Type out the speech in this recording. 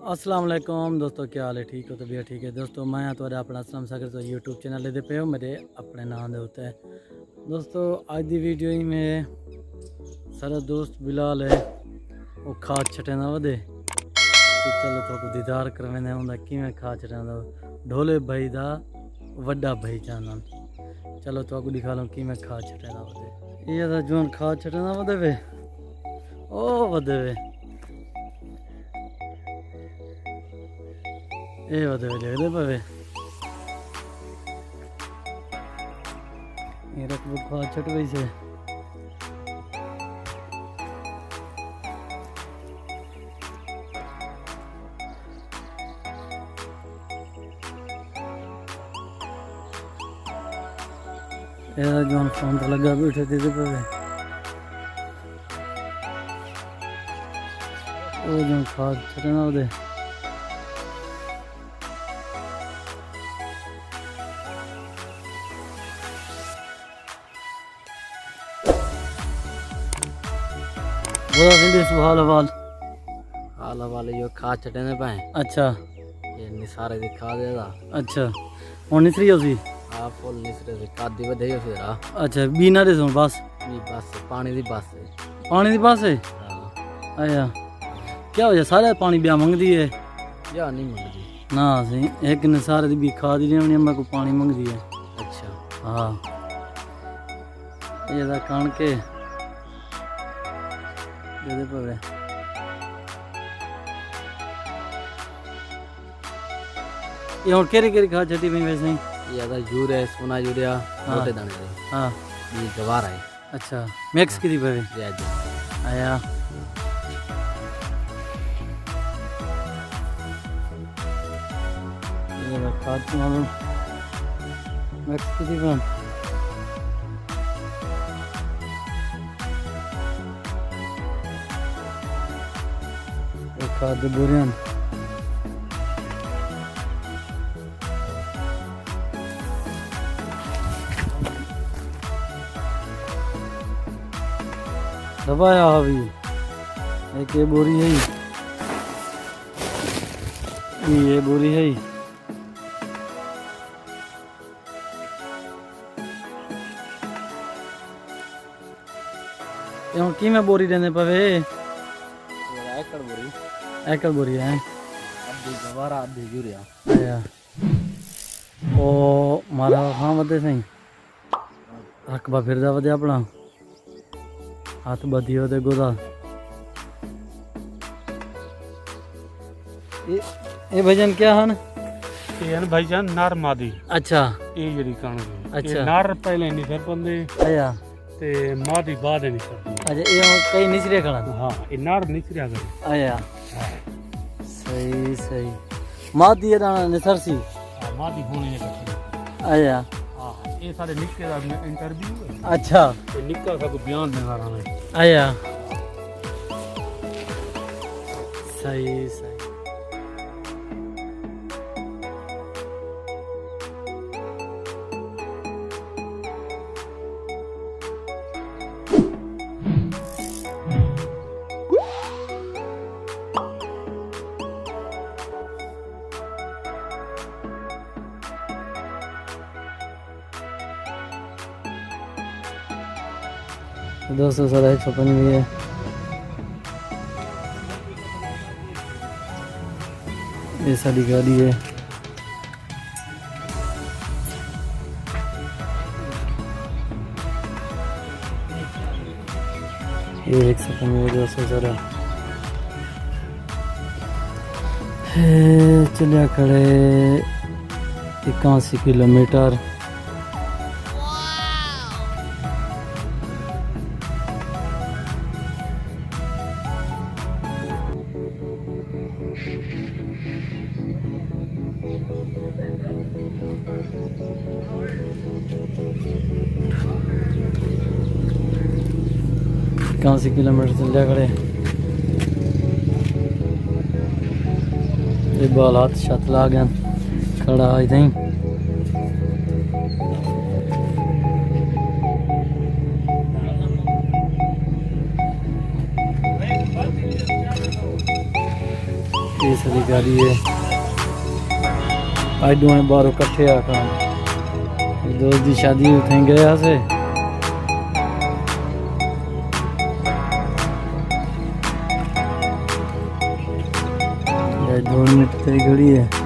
अस्सलाम वालेकुम दोस्तों, क्या हाल है? ठीक हो? तबीयत ठीक है दोस्तों। मैं थोड़ा अपना असलम सागर तो यूट्यूब चैनल दे पे हो मेरे अपने नाम दे होता है दोस्तों। आज की वीडियो ही में सारा दोस्त बिलाल है वो खाद छटना वधे चलो तो दीदार करवाने उनका किमें खाद छटना ढोले भाई दा वड्डा भाई चाहना। चलो तो दिखा लो किमें खाद छटना वधे। ये जोन खाद छटना वधे वे ओ वधे वे ये वधे वे देखते पवे ये रखबो खाद छट गई से जोन फोन तो लगा बैठे थे पे वो जो खाद छटना उदे हाल वाले यो खाद छटने पाए। अच्छा ये निसारे दी खाद देदा। अच्छा और निसरी होसी हां फुल निसरे से खाद दी वधे फिर आ। अच्छा बीना दे सुन बस नी बस पानी दी बस है। पानी दी बस है। हां आया क्या हो जा सारे पानी बिया मंगदी है या नहीं मंगदी ना सही एक ने सारे दी भी खाद ही लेवनी मैं को पानी मंगदी है। अच्छा हां ये दा कान के दे पवे ये और केरी खाद छटी में वैसे ही ये दा यूरिया सोना यूरिया मोटे दाने दे। हां ये गवार है। अच्छा मैक्स की दी पवे ये आया ये खाद मालूम मैक्स की दी पवे खाद बोरियन दबाया अभी एक ये बोरी है ये बोरी है की में बोरी देने पवे एकड़ बोरी एकड़ बोरी है आधी गवार आधी यूरिया आया ओ मारा हाँ वधे सही रकबा फिरदा वधे अपना हाथ बधी होते गोदा ये भजन क्या है ये भाईजान नार मादी। अच्छा ये जड़ी कण अच्छा ये नार पहले नहीं सर बंदे आया ते मादी बाद नहीं सर। अच्छा ये कई निचरे खड़ा हां ये नार निचरिया करे आया सही सही मादी ये दाना निसरसी हां मादी होने का आया हां ये सारे निक्के दा इंटरव्यू है। अच्छा ये निक्का सा को बयान देना रहा है। आया सही सही दोस्तों सारा 155 भी है। ये सारी गाड़ी है ये 155 दोस्तों सारा चलिया खड़े 81 किलोमीटर। कहाँ से किलोमीटर चल जा खड़े ये बाल हाथ छत ला गया खड़ा इधर ये सारी गाड़ी है आज दोनों बाहर इकट्ठे आकर दोस्त की शादी उठे गया से ये 2 मिनट तरी घड़ी है